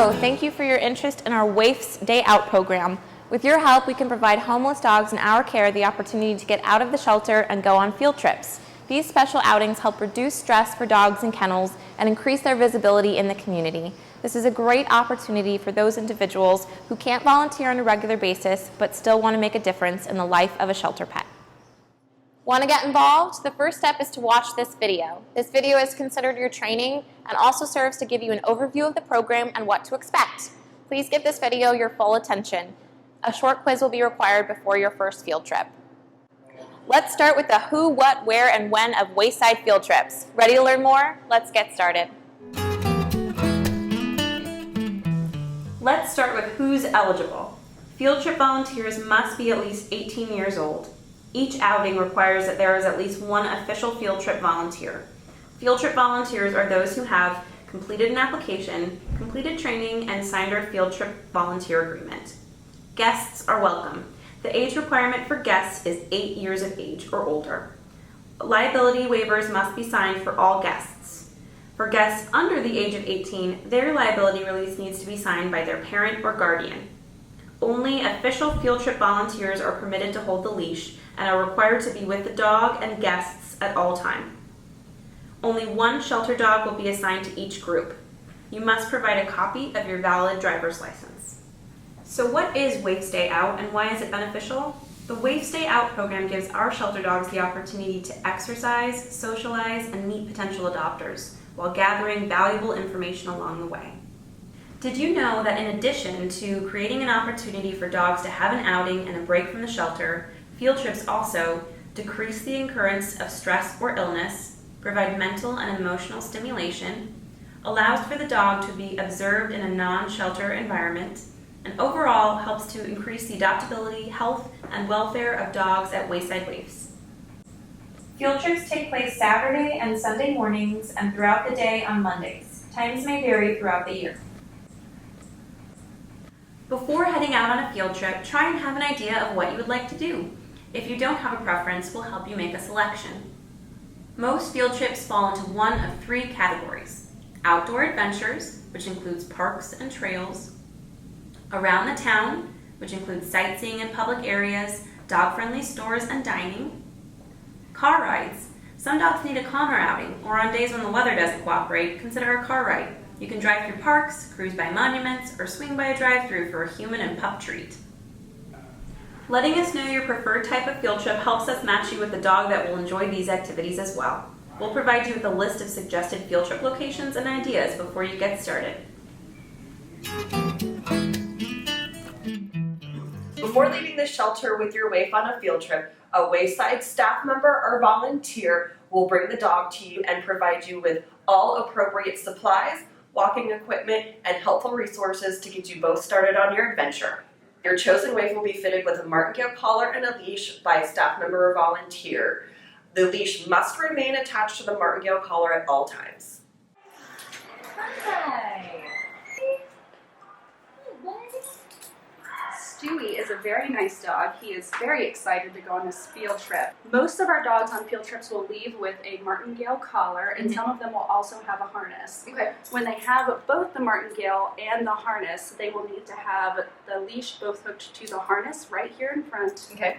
Hello, thank you for your interest in our Waifs Day Out program. With your help, we can provide homeless dogs in our care the opportunity to get out of the shelter and go on field trips. These special outings help reduce stress for dogs in kennels and increase their visibility in the community. This is a great opportunity for those individuals who can't volunteer on a regular basis but still want to make a difference in the life of a shelter pet. Want to get involved? The first step is to watch this video. This video is considered your training and also serves to give you an overview of the program and what to expect. Please give this video your full attention. A short quiz will be required before your first field trip. Let's start with the who, what, where, and when of Wayside field trips. Ready to learn more? Let's get started. Let's start with who's eligible. Field trip volunteers must be at least 18 years old. Each outing requires that there is at least one official field trip volunteer. Field trip volunteers are those who have completed an application, completed training, and signed our field trip volunteer agreement. Guests are welcome. The age requirement for guests is 8 years of age or older. Liability waivers must be signed for all guests. For guests under the age of 18, their liability release needs to be signed by their parent or guardian. Only official field trip volunteers are permitted to hold the leash and are required to be with the dog and guests at all times. Only one shelter dog will be assigned to each group. You must provide a copy of your valid driver's license. So what is Waifs Day Out and why is it beneficial? The Waifs Day Out program gives our shelter dogs the opportunity to exercise, socialize, and meet potential adopters while gathering valuable information along the way. Did you know that in addition to creating an opportunity for dogs to have an outing and a break from the shelter, field trips also decrease the occurrence of stress or illness, provide mental and emotional stimulation, allows for the dog to be observed in a non-shelter environment, and overall helps to increase the adoptability, health, and welfare of dogs at Wayside Waifs. Field trips take place Saturday and Sunday mornings and throughout the day on Mondays. Times may vary throughout the year. Before heading out on a field trip, try and have an idea of what you would like to do. If you don't have a preference, we'll help you make a selection. Most field trips fall into one of three categories: outdoor adventures, which includes parks and trails; around the town, which includes sightseeing in public areas, dog-friendly stores, and dining; car rides. Some dogs need a calmer outing, or on days when the weather doesn't cooperate, consider a car ride. You can drive through parks, cruise by monuments, or swing by a drive-thru for a human and pup treat. Letting us know your preferred type of field trip helps us match you with a dog that will enjoy these activities as well. We'll provide you with a list of suggested field trip locations and ideas before you get started. Before leaving the shelter with your waif on a field trip, a Wayside staff member or volunteer will bring the dog to you and provide you with all appropriate supplies, walking equipment, and helpful resources to get you both started on your adventure. Your chosen waif will be fitted with a martingale collar and a leash by a staff member or volunteer. The leash must remain attached to the martingale collar at all times. Hi. Stewie is a very nice dog. He is very excited to go on this field trip. Most of our dogs on field trips will leave with a martingale collar, and some of them will also have a harness. Okay. When they have both the martingale and the harness, they will need to have the leash both hooked to the harness right here in front, Okay.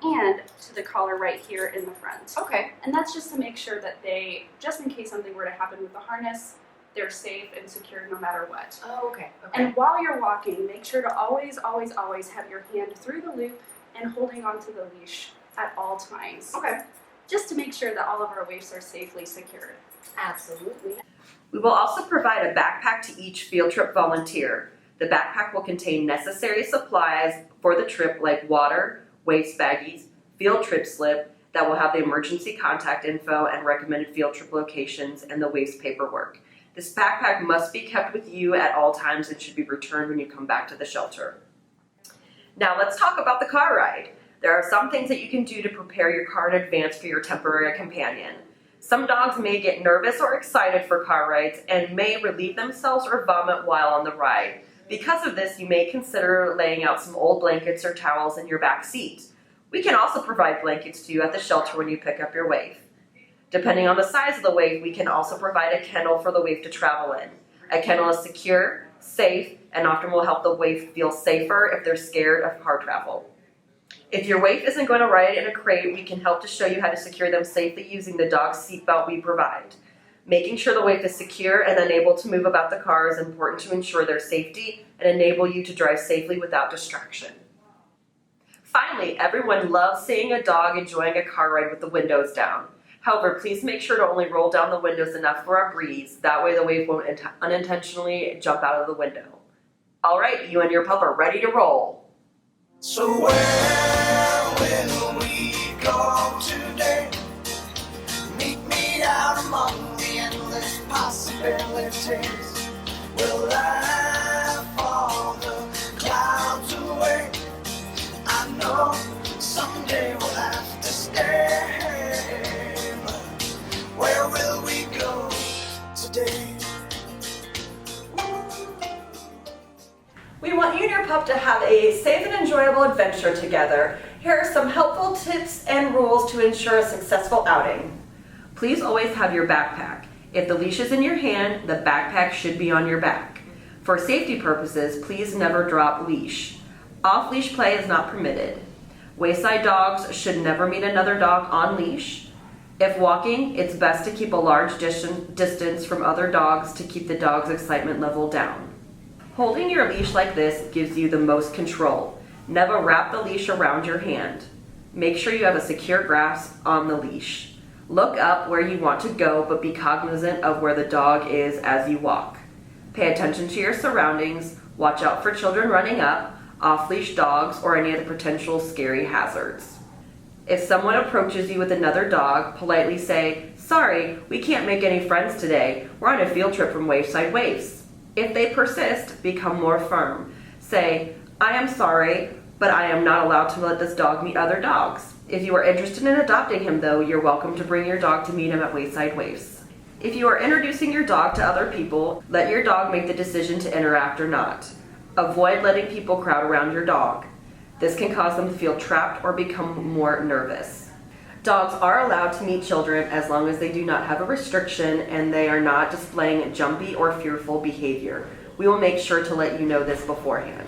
and to the collar right here in the front. Okay. And that's just to make sure that they, just in case something were to happen with the harness, they're safe and secure no matter what. Oh, okay. And while you're walking, make sure to always, always, always have your hand through the loop and holding onto the leash at all times. Okay. Just to make sure that all of our waifs are safely secured. Absolutely. We will also provide a backpack to each field trip volunteer. The backpack will contain necessary supplies for the trip like water, waste baggies, field trip slip that will have the emergency contact info and recommended field trip locations and the waste paperwork. This backpack must be kept with you at all times and should be returned when you come back to the shelter. Now let's talk about the car ride. There are some things that you can do to prepare your car in advance for your temporary companion. Some dogs may get nervous or excited for car rides and may relieve themselves or vomit while on the ride. Because of this, you may consider laying out some old blankets or towels in your back seat. We can also provide blankets to you at the shelter when you pick up your waif. Depending on the size of the waif, we can also provide a kennel for the waif to travel in. A kennel is secure, safe, and often will help the waif feel safer if they're scared of car travel. If your waif isn't going to ride in a crate, we can help to show you how to secure them safely using the dog seatbelt we provide. Making sure the waif is secure and then able to move about the car is important to ensure their safety and enable you to drive safely without distraction. Finally, everyone loves seeing a dog enjoying a car ride with the windows down. However, please make sure to only roll down the windows enough for a breeze. That way the waif won't unintentionally jump out of the window. All right, you and your pup are ready to roll. So where will we go today? Meet me out among the endless possibilities. We'll laugh all the clouds away. I know someday we'll have to stay, but where will we go today? We want you and your pup to have a safe and enjoyable adventure together. Here are some helpful tips and rules to ensure a successful outing. Please always have your backpack. If the leash is in your hand, the backpack should be on your back. For safety purposes, please never drop leash. Off-leash play is not permitted. Wayside dogs should never meet another dog on leash. If walking, it's best to keep a large distance from other dogs to keep the dog's excitement level down. Holding your leash like this gives you the most control. Never wrap the leash around your hand. Make sure you have a secure grasp on the leash. Look up where you want to go, but be cognizant of where the dog is as you walk. Pay attention to your surroundings. Watch out for children running up, off-leash dogs, or any other potential scary hazards. If someone approaches you with another dog, politely say, "Sorry, we can't make any friends today. We're on a field trip from Wayside Waifs." If they persist, become more firm. Say, "I am sorry, but I am not allowed to let this dog meet other dogs." If you are interested in adopting him, though, you're welcome to bring your dog to meet him at Wayside Waifs. If you are introducing your dog to other people, let your dog make the decision to interact or not. Avoid letting people crowd around your dog. This can cause them to feel trapped or become more nervous. Dogs are allowed to meet children as long as they do not have a restriction and they are not displaying jumpy or fearful behavior. We will make sure to let you know this beforehand.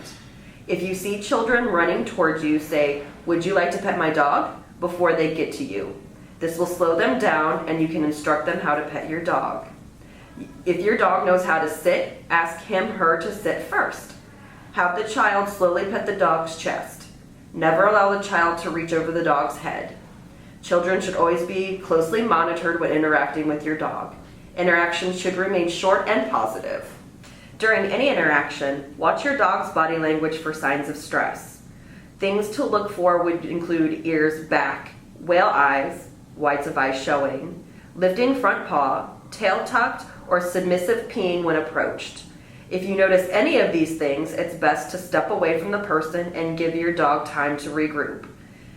If you see children running towards you, say, "Would you like to pet my dog?" before they get to you. This will slow them down and you can instruct them how to pet your dog. If your dog knows how to sit, ask him/her to sit first. Have the child slowly pet the dog's chest. Never allow the child to reach over the dog's head. Children should always be closely monitored when interacting with your dog. Interactions should remain short and positive. During any interaction, watch your dog's body language for signs of stress. Things to look for would include ears back, whale eyes, whites of eyes showing, lifting front paw, tail tucked, or submissive peeing when approached. If you notice any of these things, it's best to step away from the person and give your dog time to regroup.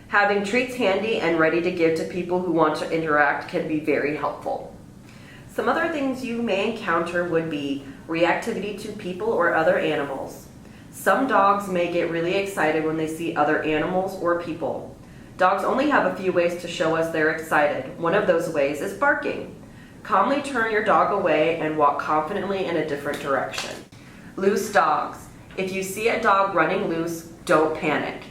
Having treats handy and ready to give to people who want to interact can be very helpful. Some other things you may encounter would be reactivity to people or other animals. Some dogs may get really excited when they see other animals or people. Dogs only have a few ways to show us they're excited. One of those ways is barking. Calmly turn your dog away and walk confidently in a different direction. Loose dogs. If you see a dog running loose, don't panic.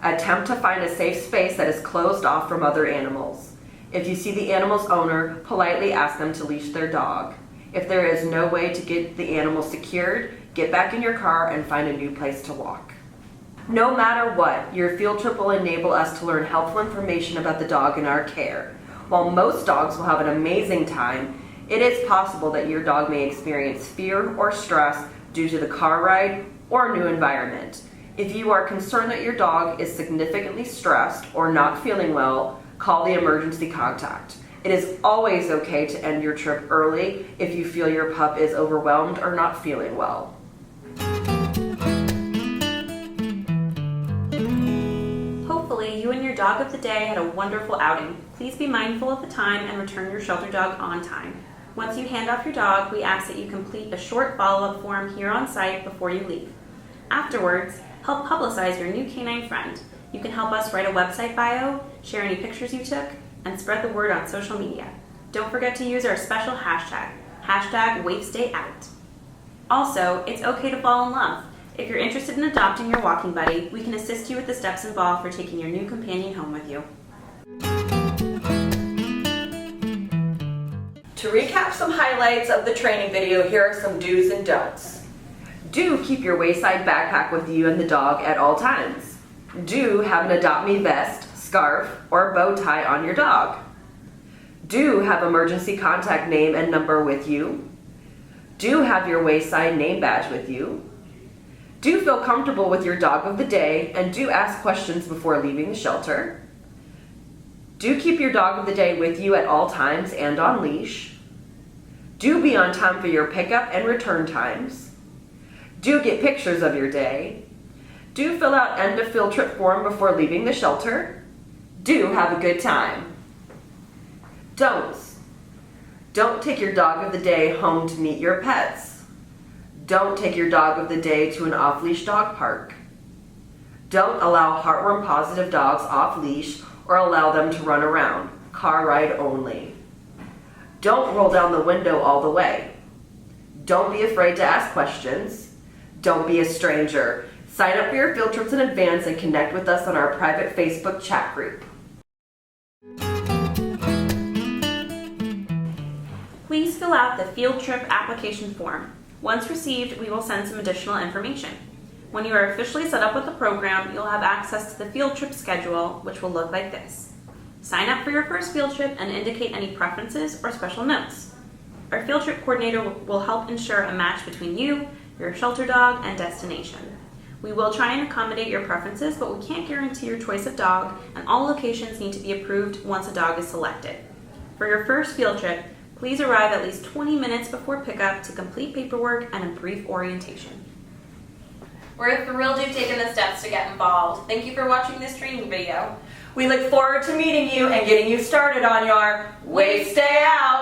Attempt to find a safe space that is closed off from other animals. If you see the animal's owner, politely ask them to leash their dog. If there is no way to get the animal secured, get back in your car and find a new place to walk. No matter what, your field trip will enable us to learn helpful information about the dog in our care. While most dogs will have an amazing time, it is possible that your dog may experience fear or stress due to the car ride or new environment. If you are concerned that your dog is significantly stressed or not feeling well, call the emergency contact. It is always okay to end your trip early if you feel your pup is overwhelmed or not feeling well. Hopefully, you and your dog of the day had a wonderful outing. Please be mindful of the time and return your shelter dog on time. Once you hand off your dog, we ask that you complete a short follow-up form here on site before you leave. Afterwards, help publicize your new canine friend. You can help us write a website bio, share any pictures you took, and spread the word on social media. Don't forget to use our special hashtag, #WaifsDayOut. Also, it's okay to fall in love. If you're interested in adopting your walking buddy, we can assist you with the steps involved for taking your new companion home with you. To recap some highlights of the training video, here are some do's and don'ts. Do keep your Wayside backpack with you and the dog at all times. Do have an Adopt Me vest, scarf, or bow tie on your dog. Do have emergency contact name and number with you. Do have your Wayside name badge with you. Do feel comfortable with your dog of the day and do ask questions before leaving the shelter. Do keep your dog of the day with you at all times and on leash. Do be on time for your pickup and return times. Do get pictures of your day. Do fill out end of field trip form before leaving the shelter. Do have a good time. Don'ts. Don't take your dog of the day home to meet your pets. Don't take your dog of the day to an off-leash dog park. Don't allow heartworm positive dogs off leash or allow them to run around. Car ride only. Don't roll down the window all the way. Don't be afraid to ask questions. Don't be a stranger. Sign up for your field trips in advance and connect with us on our private Facebook chat group. Please fill out the field trip application form. Once received, we will send some additional information. When you are officially set up with the program, you'll have access to the field trip schedule, which will look like this. Sign up for your first field trip and indicate any preferences or special notes. Our field trip coordinator will help ensure a match between you, your shelter dog, and destination. We will try and accommodate your preferences, but we can't guarantee your choice of dog, and all locations need to be approved once a dog is selected. For your first field trip, please arrive at least 20 minutes before pickup to complete paperwork and a brief orientation. We're thrilled you've taken the steps to get involved. Thank you for watching this training video. We look forward to meeting you and getting you started on your Waifs Day Out.